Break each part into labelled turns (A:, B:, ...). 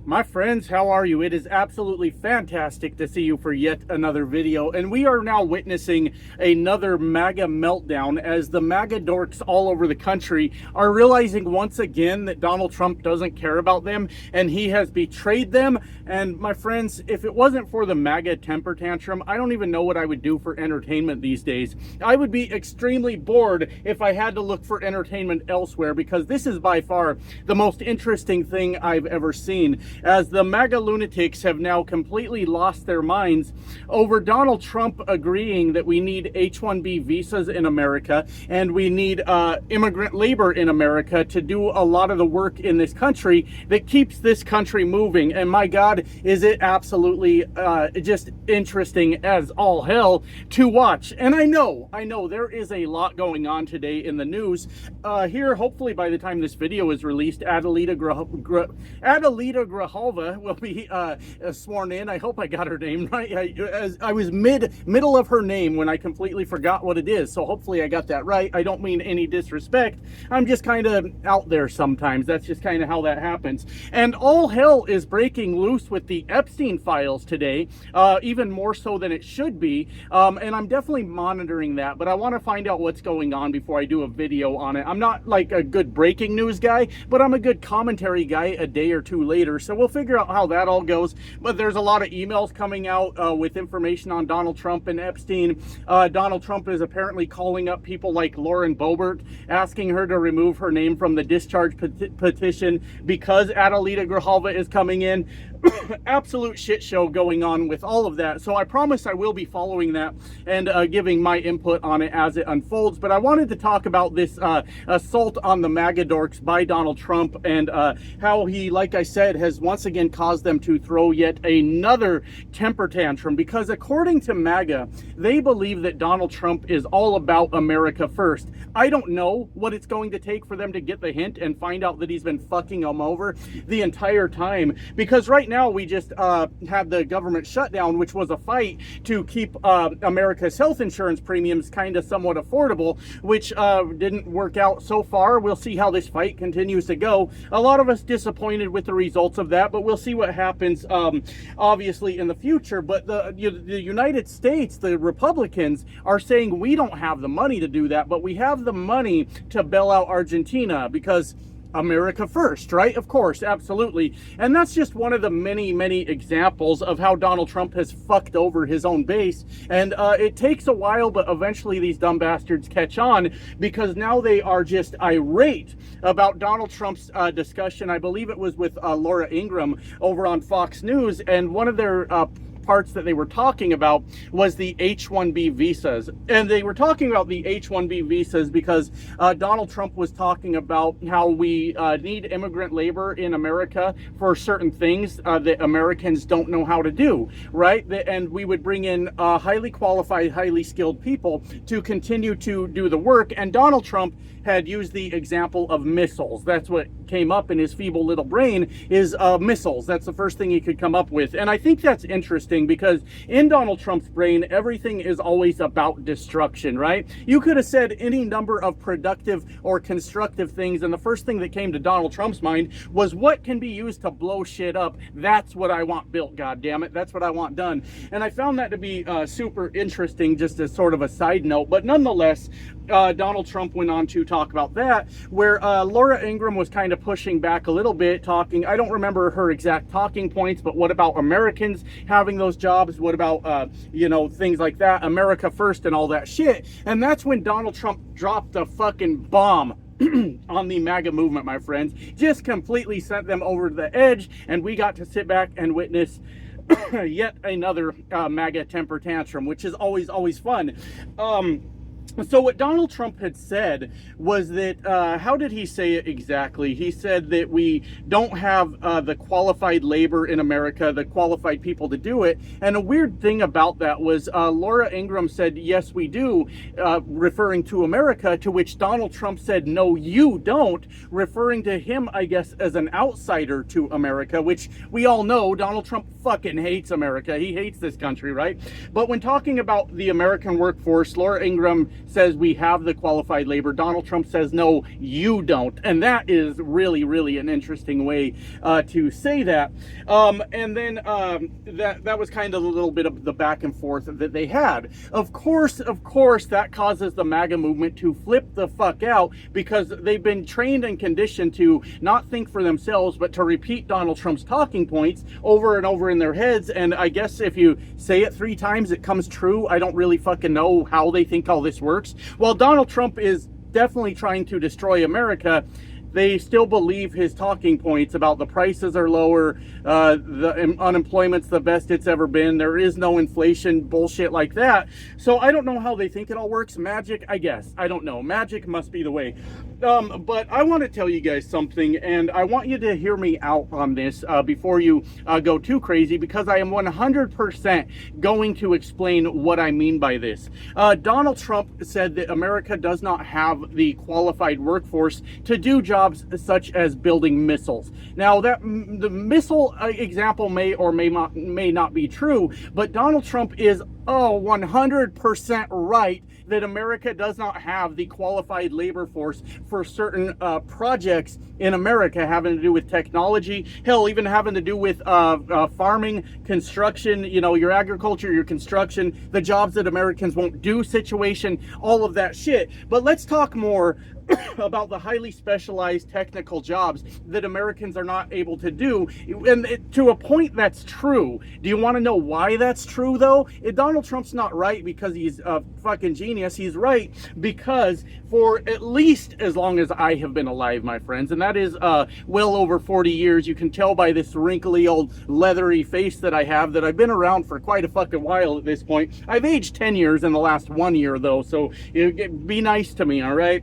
A: My friends, how are you? It is absolutely fantastic to see you for yet another video, and we are now witnessing another MAGA meltdown as the MAGA dorks all over the country are realizing once again that Donald Trump doesn't care about them and he has betrayed them. And my friends, if it wasn't for the MAGA temper tantrum, I don't even know what I would do for entertainment these days. I would be extremely bored if I had to look for entertainment elsewhere, because this is by far the most interesting thing I've ever seen, as the MAGA lunatics have now completely lost their minds over Donald Trump agreeing that we need H-1B visas in America and we need immigrant labor in America to do a lot of the work in this country that keeps this country moving. And my God, is it absolutely just interesting as all hell to watch. And I know there is a lot going on today in the news. Here, hopefully by the time this video is released, Adelita Grijalva will be sworn in. I hope I got her name right. I was middle of her name when I completely forgot what it is, so hopefully I got that right. I don't mean any disrespect. I'm just kind of out there sometimes. That's just kind of how that happens. And all hell is breaking loose with the Epstein files today, even more so than it should be. And I'm definitely monitoring that, but I want to find out what's going on before I do a video on it. I'm not like a good breaking news guy, but I'm a good commentary guy a day or two later, so we'll figure out how that all goes. But there's a lot of emails coming out with information on Donald Trump and Epstein. Donald Trump is apparently calling up people like Lauren Boebert, asking her to remove her name from the discharge petition because Adelita Grijalva is coming in. Absolute shit show going on with all of that. So I promise I will be following that and giving my input on it as it unfolds. But I wanted to talk about this assault on the MAGA dorks by Donald Trump and how he, like I said, has once again caused them to throw yet another temper tantrum, because according to MAGA, they believe that Donald Trump is all about America first. I don't know what it's going to take for them to get the hint and find out that he's been fucking them over the entire time, because right now we just had the government shutdown, which was a fight to keep America's health insurance premiums kind of somewhat affordable, which didn't work out so far. We'll see how this fight continues to go. A lot of us disappointed with the results of that, but we'll see what happens obviously in the future. But the United States, the Republicans are saying we don't have the money to do that, but we have the money to bail out Argentina because America first, right? Of course, absolutely. And that's just one of the many examples of how Donald Trump has fucked over his own base. And it takes a while, but eventually these dumb bastards catch on, because now they are just irate about Donald Trump's discussion. I believe it was with Laura Ingraham over on Fox News, and one of their parts that they were talking about was the H-1B visas. And they were talking about the H-1B visas because Donald Trump was talking about how we need immigrant labor in America for certain things that Americans don't know how to do, right? And we would bring in highly qualified, highly skilled people to continue to do the work. And Donald Trump had used the example of missiles. That's what came up in his feeble little brain, is missiles. That's the first thing he could come up with. And I think that's interesting, because in Donald Trump's brain, everything is always about destruction, right? You could have said any number of productive or constructive things, and the first thing that came to Donald Trump's mind was what can be used to blow shit up. That's what I want built, goddammit. That's what I want done. And I found that to be super interesting, just as sort of a side note. But nonetheless, Donald Trump went on to talk about that, where Laura Ingraham was kind of pushing back a little bit, talking, I don't remember her exact talking points, but what about Americans having those jobs? What about, things like that, America first and all that shit. And that's when Donald Trump dropped the fucking bomb on the MAGA movement, my friends. Just completely sent them over the edge, and we got to sit back and witness yet another MAGA temper tantrum, which is always fun. So what Donald Trump had said was that, how did he say it exactly? He said that we don't have the qualified labor in America, the qualified people to do it. And a weird thing about that was Laura Ingraham said, yes, we do, referring to America, to which Donald Trump said, no, you don't, referring to him, I guess, as an outsider to America, which we all know Donald Trump fucking hates America. He hates this country, right? But when talking about the American workforce, Laura Ingraham says we have the qualified labor. Donald Trump says, no, you don't. And that is really, really an interesting way to say that. And then that was kind of a little bit of the back and forth that they had. Of course, that causes the MAGA movement to flip the fuck out, because they've been trained and conditioned to not think for themselves, but to repeat Donald Trump's talking points over and over in their heads. And I guess if you say it 3 times, it comes true. I don't really fucking know how they think all this works. While Donald Trump is definitely trying to destroy America, they still believe his talking points about the prices are lower, the unemployment's the best it's ever been, there is no inflation, bullshit like that. So I don't know how they think it all works. Magic, I guess. I don't know. Magic must be the way. But I want to tell you guys something, and I want you to hear me out on this before you go too crazy, because I am 100% going to explain what I mean by this. Donald Trump said that America does not have the qualified workforce to do jobs such as building missiles. Now, that the missile example may or may not be true, but Donald Trump is 100% right that America does not have the qualified labor force for certain projects in America having to do with technology, hell, even having to do with farming, construction, you know, your agriculture, your construction, the jobs that Americans won't do situation, all of that shit. But let's talk more about the highly specialized technical jobs that Americans are not able to do. And to a point, that's true. Do you want to know why that's true, though? Donald Trump's not right because he's a fucking genius. He's right because for at least as long as I have been alive, my friends, and that is well over 40 years. You can tell by this wrinkly old leathery face that I have that I've been around for quite a fucking while at this point. I've aged 10 years in the last 1 year, though, so be nice to me, all right?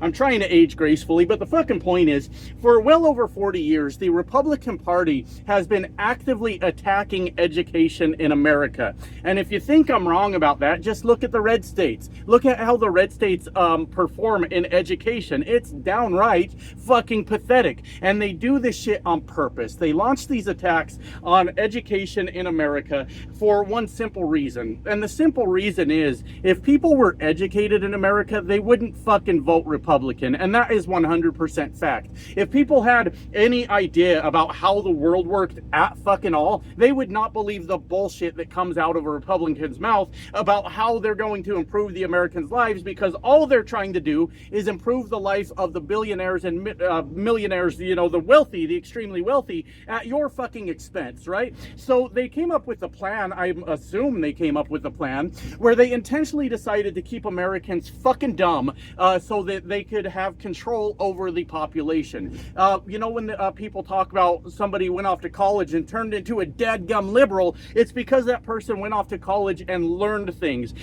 A: I'm trying to age gracefully, but the fucking point is, for well over 40 years, the Republican Party has been actively attacking education in America. And if you think I'm wrong about that, just look at the red states. Look at how the red states perform in education. It's downright fucking pathetic. And they do this shit on purpose. They launch these attacks on education in America for one simple reason. And the simple reason is, if people were educated in America, they wouldn't fucking vote Republican. And that is 100% fact. If people had any idea about how the world worked at fucking all, they would not believe the bullshit that comes out of a Republican's mouth about how they're going to improve the Americans' lives, because all they're trying to do is improve the life of the billionaires and millionaires, you know, the wealthy, the extremely wealthy, at your fucking expense, right? So they came up with a plan, I assume they came up with a plan, where they intentionally decided to keep Americans fucking dumb so that they could have control over the population. You know, when people talk about somebody went off to college and turned into a dadgum liberal, it's because that person went off to college and learned things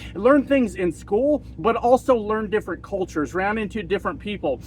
A: in school, but also learned different cultures, ran into different people,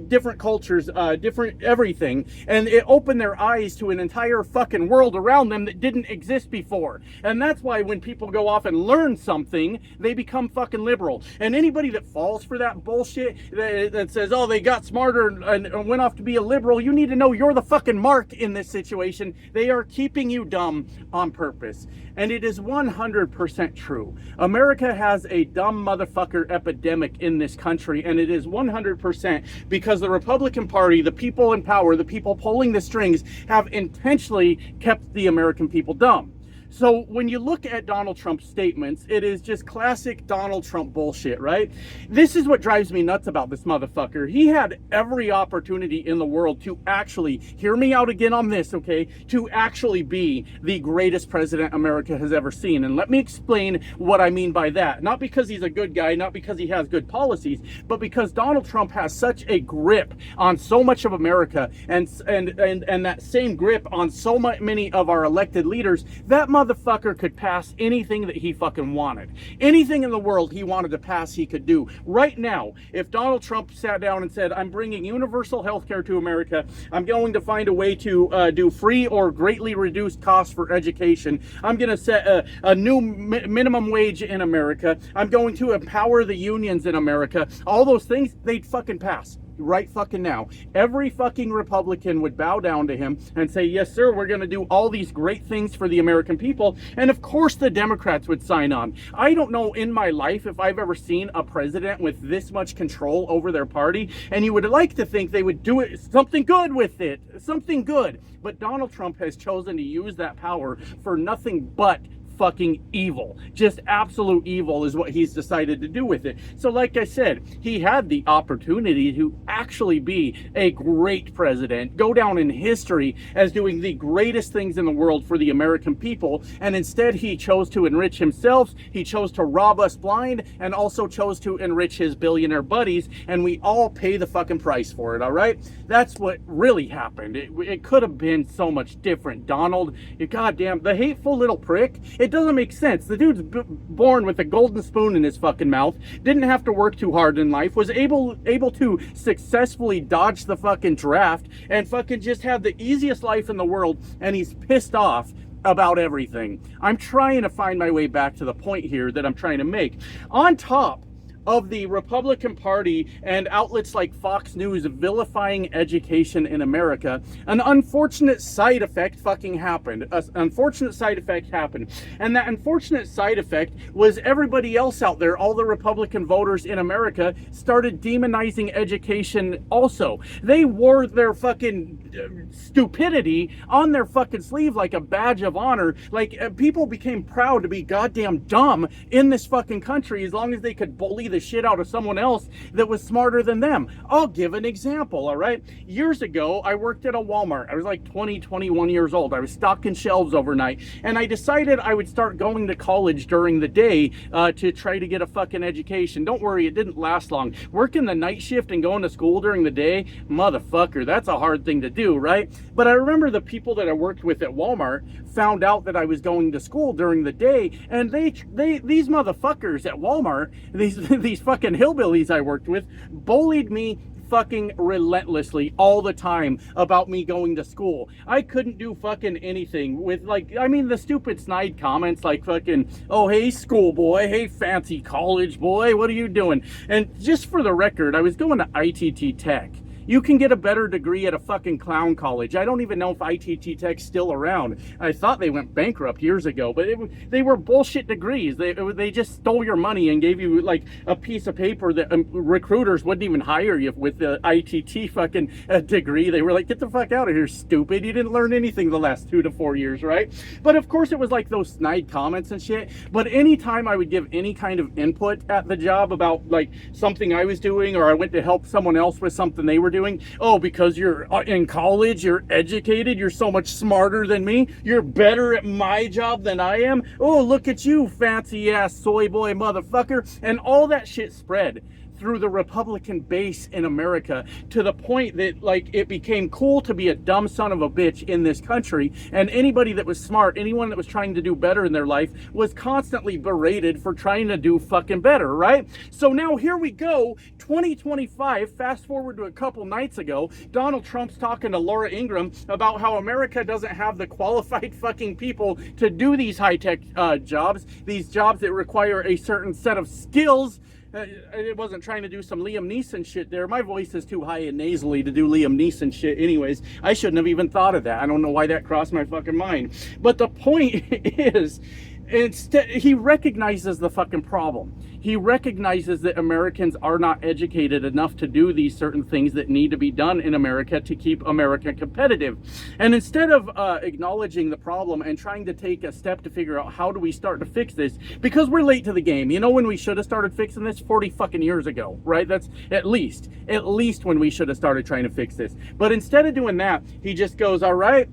A: different cultures, different everything, and it opened their eyes to an entire fucking world around them that didn't exist before. And that's why when people go off and learn something, they become fucking liberal. And anybody that falls for that bullshit that says, oh, they got smarter and went off to be a liberal, you need to know you're the fucking mark in this situation. They are keeping you dumb on purpose. And it is 100% true. America has a dumb motherfucker epidemic in this country, and it is 100% because the Republican Party, the people in power, the people pulling the strings, have intentionally kept the American people dumb. So when you look at Donald Trump's statements, it is just classic Donald Trump bullshit, right? This is what drives me nuts about this motherfucker. He had every opportunity in the world to actually, hear me out again on this, okay, to actually be the greatest president America has ever seen. And let me explain what I mean by that. Not because he's a good guy, not because he has good policies, but because Donald Trump has such a grip on so much of America and that same grip on so many of our elected leaders. That motherfucker could pass anything that he fucking wanted. Anything in the world he wanted to pass, he could do. Right now, if Donald Trump sat down and said, I'm bringing universal health care to America, I'm going to find a way to do free or greatly reduced costs for education, I'm going to set a new minimum wage in America, I'm going to empower the unions in America, all those things, they'd fucking pass. right fucking now, every fucking Republican would bow down to him and say, yes, sir, we're going to do all these great things for the American people. And of course the Democrats would sign on. I don't know in my life if I've ever seen a president with this much control over their party, and you would like to think they would do it something good with it, something good. But Donald Trump has chosen to use that power for nothing but fucking evil. Just absolute evil is what he's decided to do with it. So like I said, he had the opportunity to actually be a great president, go down in history as doing the greatest things in the world for the American people, and instead he chose to enrich himself, he chose to rob us blind, and also chose to enrich his billionaire buddies, and we all pay the fucking price for it, all right? That's what really happened. It could have been so much different. Donald, you goddamn, the hateful little prick. It doesn't make sense. The dude's born with a golden spoon in his fucking mouth, didn't have to work too hard in life, was able to successfully dodge the fucking draft, and fucking just have the easiest life in the world, and he's pissed off about everything. I'm trying to find my way back to the point here that I'm trying to make. On top of the Republican Party and outlets like Fox News vilifying education in America, an unfortunate side effect fucking happened. An unfortunate side effect happened. And that unfortunate side effect was everybody else out there, all the Republican voters in America, started demonizing education also. They wore their fucking stupidity on their fucking sleeve like a badge of honor. Like, people became proud to be goddamn dumb in this fucking country as long as they could bully the shit out of someone else that was smarter than them. I'll give an example, all right? Years ago, I worked at a Walmart. I was like 20, 21 years old. I was stocking shelves overnight, and I decided I would start going to college during the day to try to get a fucking education. Don't worry, it didn't last long. Working the night shift and going to school during the day, motherfucker, that's a hard thing to do, right? But I remember the people that I worked with at Walmart found out that I was going to school during the day, and these motherfuckers at Walmart, these fucking hillbillies I worked with, bullied me fucking relentlessly all the time about me going to school. I couldn't do fucking anything with, like, I mean, the stupid snide comments like fucking, oh, hey, schoolboy, hey, fancy college boy, what are you doing? And just for the record, I was going to ITT Tech. You can get a better degree at a fucking clown college. I don't even know if ITT Tech's still around. I thought they went bankrupt years ago, but they were bullshit degrees. They just stole your money and gave you like a piece of paper that recruiters wouldn't even hire you with the ITT fucking degree. They were like, get the fuck out of here, stupid. You didn't learn anything the last 2 to 4 years, right? But of course it was like those snide comments and shit. But anytime I would give any kind of input at the job about like something I was doing, or I went to help someone else with something they were doing, oh, because you're in college, you're educated, you're so much smarter than me, you're better at my job than I am, oh, look at you, fancy ass soy boy motherfucker. And all that shit spread through the Republican base in America to the point that like it became cool to be a dumb son of a bitch in this country, and anybody that was smart, anyone that was trying to do better in their life, was constantly berated for trying to do fucking better, right? So now here we go, 2025, fast forward to a couple nights ago, Donald Trump's talking to Laura Ingraham about how America doesn't have the qualified fucking people to do these high-tech jobs, these jobs that require a certain set of skills. It wasn't trying to do some Liam Neeson shit there. My voice is too high and nasally to do Liam Neeson shit anyways. I shouldn't have even thought of that. I don't know why that crossed my fucking mind. But the point is, instead, he recognizes the fucking problem. He recognizes that Americans are not educated enough to do these certain things that need to be done in America to keep America competitive. And instead of acknowledging the problem and trying to take a step to figure out how do we start to fix this, because we're late to the game. You know when we should have started fixing this? 40 fucking years ago, right? That's at least when we should have started trying to fix this. But instead of doing that, he just goes, all right,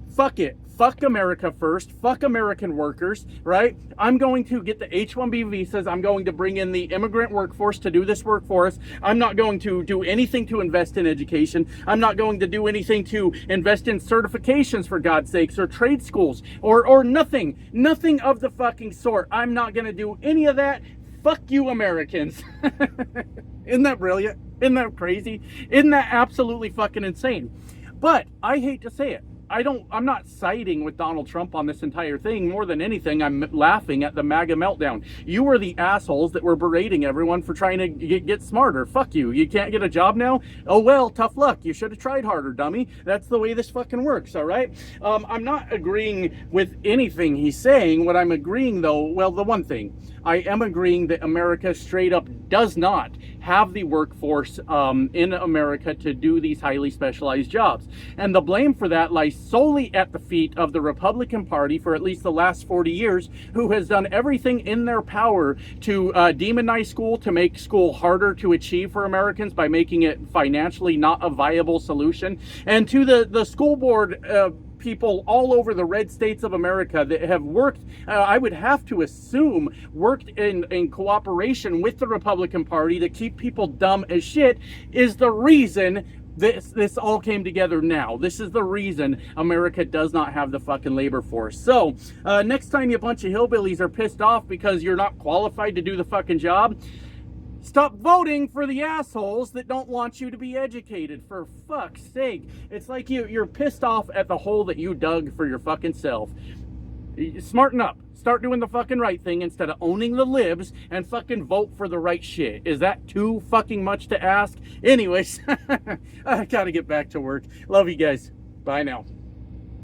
A: fuck it. Fuck America first. Fuck American workers, right? I'm going to get the H-1B visas. I'm going to bring in the immigrant workforce to do this work for us. I'm not going to do anything to invest in education. I'm not going to do anything to invest in certifications, for God's sakes, or trade schools, or nothing. Nothing of the fucking sort. I'm not going to do any of that. Fuck you, Americans. Isn't that brilliant? Isn't that crazy? Isn't that absolutely fucking insane? But I hate to say it. I'm not siding with Donald Trump on this entire thing. More than anything, I'm laughing at the MAGA meltdown. You were the assholes that were berating everyone for trying to get smarter. Fuck you. You can't get a job now? Oh well, tough luck. You should have tried harder, dummy. That's the way this fucking works, all right? I'm not agreeing with anything he's saying. What I'm agreeing, though, well, the one thing, I am agreeing that America straight up does not have the workforce in America to do these highly specialized jobs. And the blame for that lies solely at the feet of the Republican Party for at least the last 40 years, who has done everything in their power to demonize school, to make school harder to achieve for Americans by making it financially not a viable solution. And to the school board people all over the red states of America that have worked, I would have to assume, worked in cooperation with the Republican Party to keep people dumb as shit, is the reason this all came together now. This is the reason America does not have the fucking labor force. So, next time you bunch of hillbillies are pissed off because you're not qualified to do the fucking job, stop voting for the assholes that don't want you to be educated, for fuck's sake. It's like you're pissed off at the hole that you dug for your fucking self. Smarten up. Start doing the fucking right thing instead of owning the libs, and fucking vote for the right shit. Is that too fucking much to ask? Anyways, I gotta get back to work. Love you guys. Bye now.